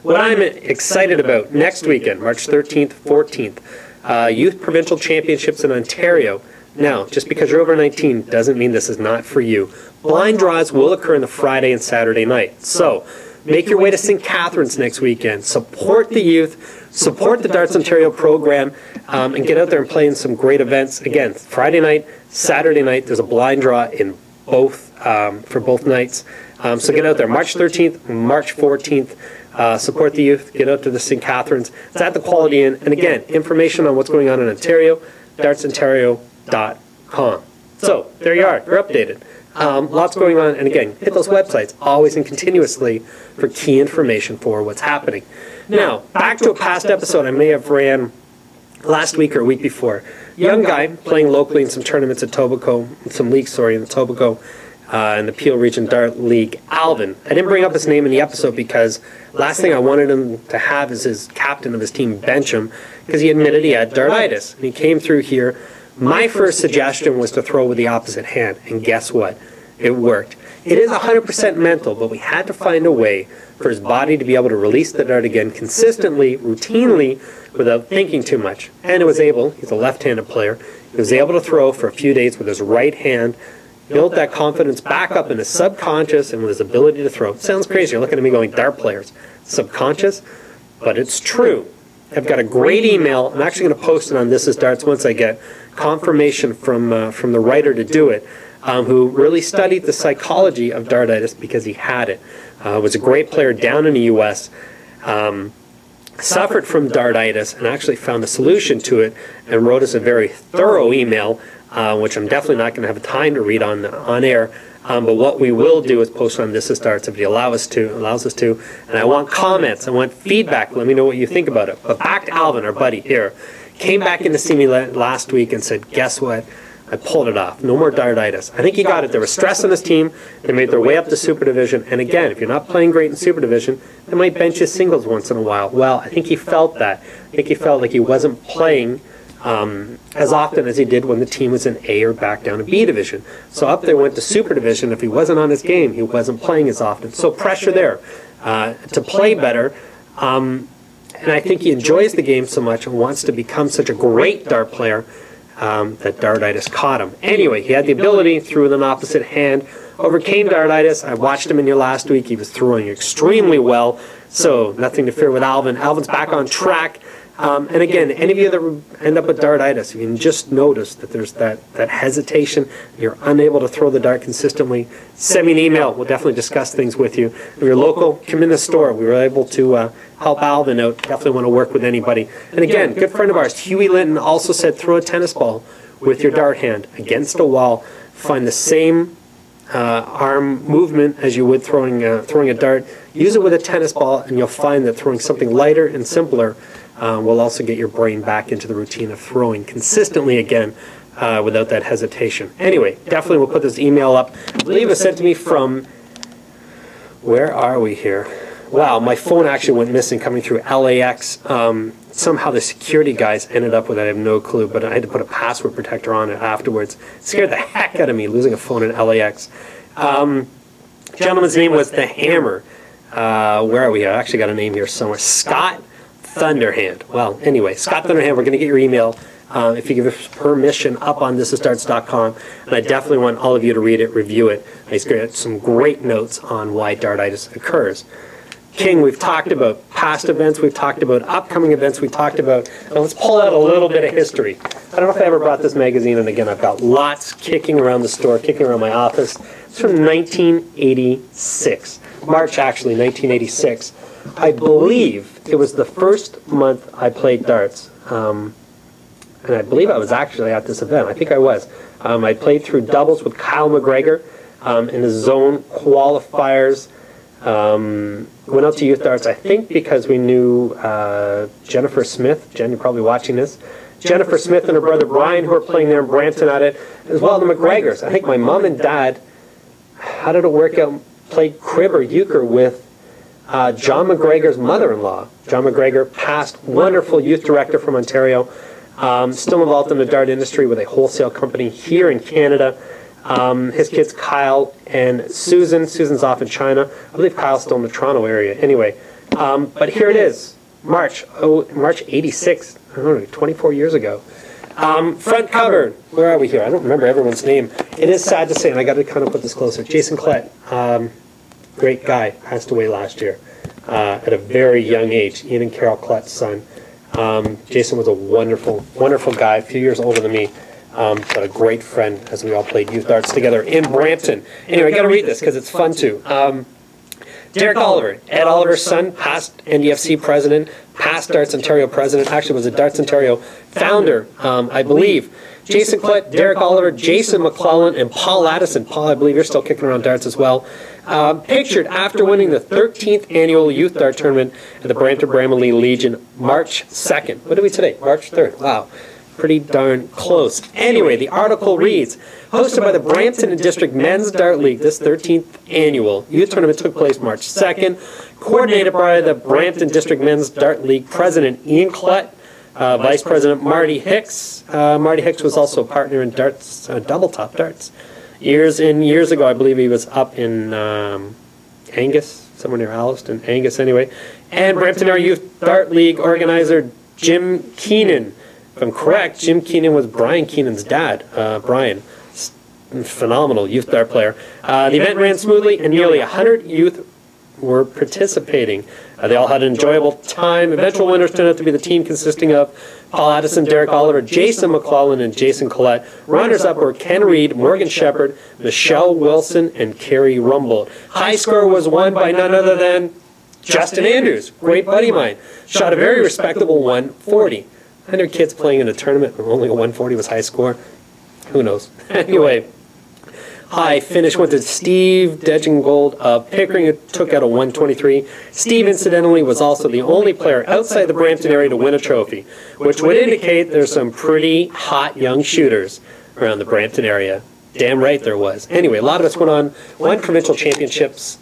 What I'm excited about next weekend, March 13th, 14th, Youth Provincial Championships in Ontario. Now, just because you're over 19 doesn't mean this is not for you. Blind draws will occur on the Friday and Saturday night. So, make your way to St. Catharines next weekend. Support the youth, support the Darts Ontario program, and get out there and play in some great events. Again, Friday night, Saturday night, there's a blind draw in both for both nights. So get out there. March 13th, March 14th. Support the youth. Get out to the St. Catharines. It's at the Quality Inn. And again, information on what's going on in Ontario, dartsontario.com. So there you are. You're updated. Lots going on. And again, hit those websites always and continuously for key information for what's happening. Now, back to a past episode I may have ran last week or a week before. Young guy playing locally in some tournaments at Etobicoke, some leagues, sorry, in Etobicoke, in the Peel Region Dart League, Alvin. I didn't bring up his name in the episode because last thing I wanted him to have is his captain of his team bench him because he admitted he had dartitis. And he came through here. My first suggestion was to throw with the opposite hand, and guess what? It worked. It is 100% mental, but we had to find a way for his body to be able to release the dart again consistently, routinely, without thinking too much. And it was able, he's a left-handed player, he was able to throw for a few days with his right hand, built that confidence back up in his subconscious and with his ability to throw. It sounds crazy, you're looking at me going, dart players, subconscious? But it's true. I've got a great email. I'm actually going to post it on This Is Darts once I get confirmation from the writer to do it, who really studied the psychology of dartitis because he had it. Was a great player down in the U.S., suffered from dartitis and actually found a solution to it and wrote us a very thorough email, which I'm definitely not going to have time to read on air. But what we will do is post on This Is Darts if he allows us to. And I want comments. I want feedback. Let me know what you think about it. But back to Alvin, our buddy here. Came back in to see me last week and said, guess what? I pulled it off. No more dartitis. I think he got it. There was stress on his team. They made their way up to Super Division. And again, if you're not playing great in Super Division, they might bench you singles once in a while. Well, I think he felt that. I think he felt like he wasn't playing as often as he did when the team was in A or back down to B Division. So up there went to Super Division. If he wasn't on his game, he wasn't playing as often. So pressure there to play better. And I think he enjoys the game so much and wants to become such a great dart player that dartitis caught him. Anyway, he had the ability, threw with an opposite hand, overcame dartitis. I watched him in here last week. He was throwing extremely well, so nothing to fear with Alvin. Alvin's back on track. And again, any of you that end up with dartitis, if you can just notice that there's that hesitation, you're unable to throw the dart consistently, send me an email. We'll definitely discuss things with you. If you're local, come in the store. We were able to help Alvin out. Definitely want to work with anybody. And again, good friend of ours, Huey Linton, also said throw a tennis ball with your dart hand against a wall. Find the same arm movement as you would throwing a dart. Use it with a tennis ball, and you'll find that throwing something lighter and simpler will also get your brain back into the routine of throwing consistently again without that hesitation. Anyway, definitely we'll put this email up. I believe it was sent to me from, where are we here? Wow, my phone actually went missing coming through LAX. Somehow the security guys ended up with it. I have no clue, but I had to put a password protector on it afterwards. It scared the heck out of me losing a phone in LAX. Gentleman's name was The Hammer. Where are we? I actually got a name here somewhere. Scott Thunderhand. Well, anyway, Scott Thunderhand, we're going to get your email if you give us permission up on thisisdarts.com. And I definitely want all of you to read it, review it. He's got some great notes on why dartitis occurs. King, we've talked about past events, we've talked about upcoming events, we talked about, now let's pull out a little bit of history. I don't know if I ever brought this magazine, and again, I've got lots kicking around the store, kicking around my office. It's from 1986, March actually, 1986. I believe it was the first month I played darts, and I believe I was actually at this event. I think I was. I played through doubles with Kyle McGregor in the zone qualifiers. Went out to Youth Darts, I think because we knew Jennifer Smith. Jen, you're probably watching this. Jennifer Smith and her brother Brian, who are playing there in Brampton at it, as well as the McGregors. I think my mom and dad, how did it work out, played crib or euchre with John McGregor's mother-in-law. John McGregor, past wonderful youth director from Ontario, still involved in the dart industry with a wholesale company here in Canada. His kids Kyle and Susan. Susan's off in China. I believe Kyle's still in the Toronto area. Anyway, But here it is, March '86. I don't know, 24 years ago. Front cover. Where are we here? I don't remember everyone's name. It is sad to say, and I got to kind of put this closer. Jason Klett, great guy, passed away last year at a very young age. Ian and Carol Klett's son. Jason was a wonderful, wonderful guy, a few years older than me, but a great friend as we all played youth arts together in Brampton. Anyway, I got to read this because it's fun too. Derek Oliver, Ed Oliver's son, past NDFC president, past Darts Ontario president, actually was a Darts Ontario founder, I believe. Jason Klett, Derek Oliver, Jason McClellan, and Paul Addison. Paul, I believe you're still kicking around darts as well. Pictured after winning the 13th annual Youth Dart Tournament at the Brampton-Bramalea Legion March 2nd. What are we today? March 3rd. Wow. Pretty darn close. Anyway, the article reads, hosted by the Brampton and District Men's Dart League, this 13th annual youth tournament took place March 2nd, coordinated by the Brampton District Men's Dart League President Ian Klett, Vice President Marty Hicks. Marty Hicks was also a partner in darts, double top darts. Years ago, I believe he was up in Angus, somewhere near Alliston, Angus anyway. And Brampton Area Youth Dart League organizer Jim Keenan. If I'm correct, Jim Keenan was Brian Keenan's dad. Brian, phenomenal youth dart player. The event ran smoothly, and nearly 100 youth were participating. They all had an enjoyable time. Eventual winners turned out to be the team consisting of Paul Addison, Derek Oliver, Jason McClellan, and Jason Collette. Runners-up were Ken Reed, Morgan Shepard, Michelle Wilson, and Carrie Rumbold. High score was won by none other than Justin Andrews, great buddy of mine. Shot a very respectable 140. 100 kids playing in a tournament, and only a 140 was high score. Who knows? Anyway, high finish went to Steve Degengold of Pickering, who took out a 123. Steve, incidentally, was also the only player outside the Brampton area to win a trophy, which would indicate there's some pretty hot young shooters around the Brampton area. Damn right there was. Anyway, a lot of us went on, won provincial championships.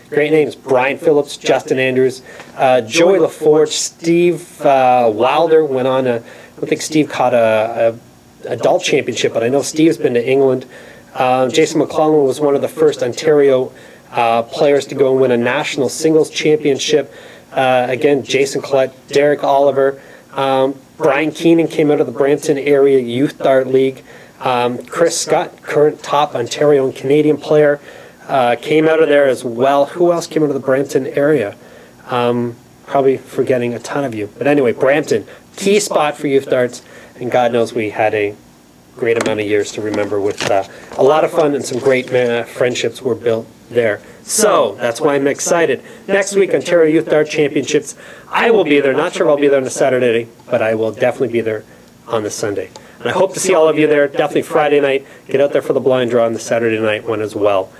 Great names: Brian Phillips, Justin Andrews, Joey LaForge, Steve Wilder went on. I don't think Steve caught a adult championship, but I know Steve's been to England. Jason McClellan was one of the first Ontario players to go and win a national singles championship. Again, Jason Collette, Derek Oliver, Brian Keenan came out of the Brampton Area Youth Dart League. Chris Scott, current top Ontario and Canadian player, came out of there as well. Who else came out of the Brampton area? Probably forgetting a ton of you. But anyway, Brampton, key spot for youth darts, and God knows we had a great amount of years to remember with a lot of fun, and some great friendships were built there. So that's why I'm excited. Next week, Ontario Youth Dart Championships, I will be there. Not sure if I'll be there on a Saturday, but I will definitely be there on the Sunday. And I hope to see all of you there. Definitely Friday night. Get out there for the blind draw on the Saturday night one as well.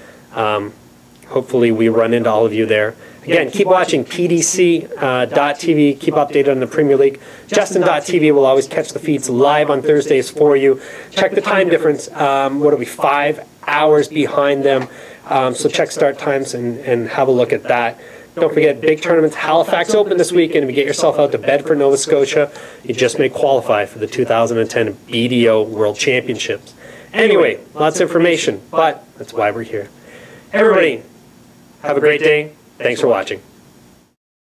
Hopefully we run into all of you there. Again, keep watching PDC.TV. Keep updated on the Premier League. Justin.TV will always catch the feeds live on Thursdays for you. Check the time difference. What are we, 5 hours behind them? So check start times and have a look at that. Don't forget, big tournaments. Halifax Open this weekend. If you get yourself out to Bedford, Nova Scotia, you just may qualify for the 2010 BDO World Championships. Anyway, lots of information, but that's why we're here. Everybody, have a great day. Thanks for watching.